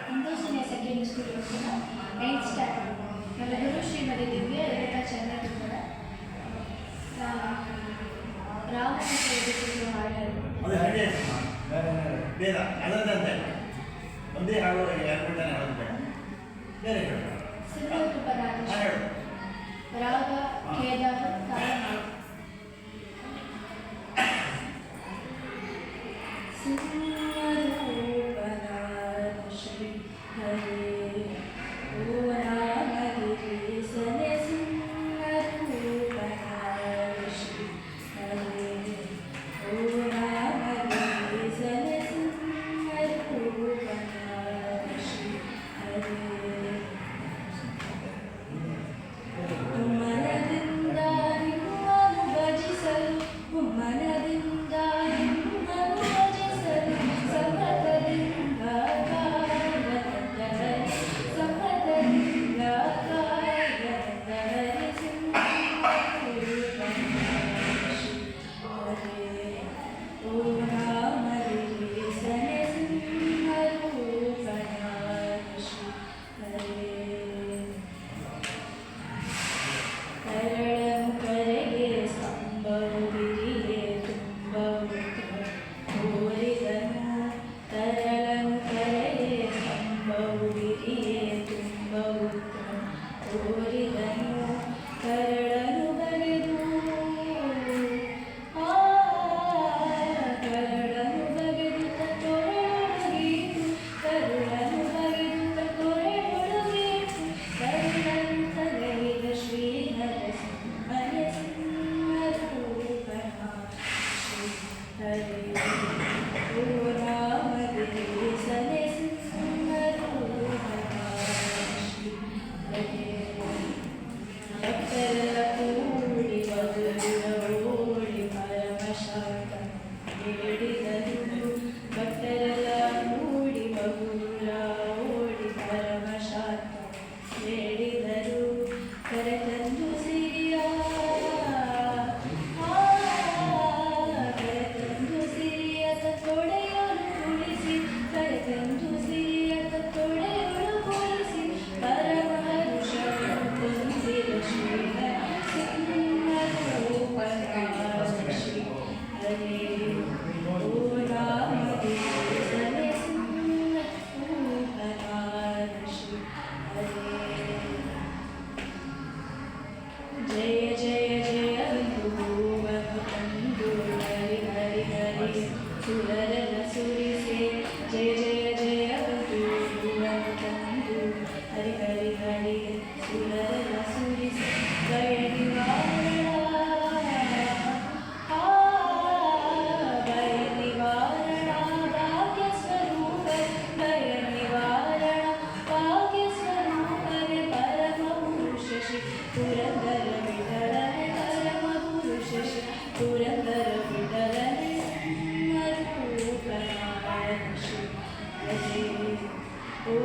Hindu senior secondary school ಹೋಗ್ತೀನ 9th standard. ನನ್ನ ಗುರು ಶ್ರೀಮತಿ ದಿವ್ಯ ರೇಖಾ ಚೆನ್ನಾಗಿ ಕೂಡ ರಾಮನ ಸೇರಿಸಿದ್ರು ಹಾಡಲು ಅದು ಹಾಗೆ ಬೇಡ ಅದರಂತೆ ಒಂದೇ ಹಾಡು ಎರಡು ಹೇಳೋದು ಬೇಡ ಬೇರೆ ಹೇಳು. ಸಿಂಧೂರು ರಾಗ ಕೇದಾರ ತಾಳ ಶ್ರೀ ಹರೇ ಓ ರಾಮಗಿರಿ ಸನೆ ಸಿಂಹರೂಪನ ಶ್ರೀ ಹರೇ ಓ ರಾಮಗಿರಿ ಸನೆ ಸಿಂಹರೂಪನ ಶ್ರೀ ಹರೇ ಮನದಿಂದ ನಿಮ್ಮನ್ನು ಭಜಿಸಲು ಮನದಿಂದ ನಿಮ್ಮನ್ನು ಭಜಿಸಲು ಸಮತದಿಂದ ಕಾಯಗಂಧಹರಿ ಸಮತದಿಂದ ಕಾಯಗಂಧಹರಿ ಸಿಂಹರೂಪನ ಶ್ರೀ ಹರೇ ಓ ರಾಮಗಿರಿ ಸನೆ ಸಿಂಹರೂಪನ ಶ್ರೀ ಹರೇ ಕರಳನು ಕರೆಗೆ ಸ್ತಂಭವು ಬಿರಿಯೇ ತುಂಬ ಕೋರಿದನು ತರಳನು ಕರೆಗೆ ಸ್ತಂಭವು ಬಿರಿಯೇ ತುಂಬ ಕೋರಿದನು ಕರಳನು ಬಗೆದು ಕರಳನು ಬಗೆದು ತೊರೆಯೊಳಗೀತು ಕರುಳನು ಬಗೆದು ತೊರೆಯೊಳಗೀತು ಕರುಳನು ತಗೈದ ಶ್ರೀ ನರಸಿಂಹನ ಸಿಂಹರೂಪನ ಶ್ರೀ ಹರೇ ಓ ರಾಮಗಿರಿ ಸನೆ ಸಿಂಹರೂಪನ ಶ್ರೀ ಹರೇ ಭಕ್ತರೆಲ್ಲ ಕೂಡಿ ಮಧುರ ಓಡಿ ಪರಮಶಾಂತ ಬೇಡಿದರು ಭಕ್ತರೆಲ್ಲ ಕೂಡಿ ಮಧುರ ಓಡಿ ಪರಮಶಾಂತ ಬೇಡಿದರು ಕರೆತಂದು ಸಿರಿಯ ಕರೆತಂದು ಸಿರಿಯತ ತೊಡೆಯಲು ಕುಳಿಸಿ ಕರೆತಂದು ಸಿರಿಯತ ತೊಡೆಯಲು ಕುಳಿಸಿ ಪರಮ ಹರುಷವನ್ನು ತುಂಬಿದ ಶ್ರೀ ಸಿಂಹರೂಪನ ಶ್ರೀ ಹರೇ ಓ ರಾಮಗಿರಿ ಸನೆ ಸಿಂಹರೂಪನ ಶ್ರೀ ಹರೇ ಜಯ ಜಯ ಜಯ ಬಂಧುವನ್ನು ತಂದು ಹರಿ ಹರಿ ಹರಿ ಸುರರನ ಸುರಿಸೆ ಜಯ ಜಯ ಜಯ ಬಂಧುವನ್ನು ತಂದು ಹರಿ ಹರಿ ಹರಿ ಸುರರನ ಸುರಿಸೆ ಭಯ ನಿವಾರಣ ಭಯ ನಿವಾರಣ ಭಾಗ್ಯ ಸ್ವರೂಪ ಭಯ ನಿವಾರಣ ಭಾಗ್ಯ ಸ್ವರೂಪನೆ ಪರಮ ಪುರುಷ ಶ್ರೀ ಪುರಂದರ ವಿಠಲನೆ ಪರಮ ಪುರುಷ ಶ್ರೀ ಪುರಂದರ ವಿಠಲನೆ ಸಿಂಹರೂಪನ ಶ್ರೀ ಹರೇ ಓ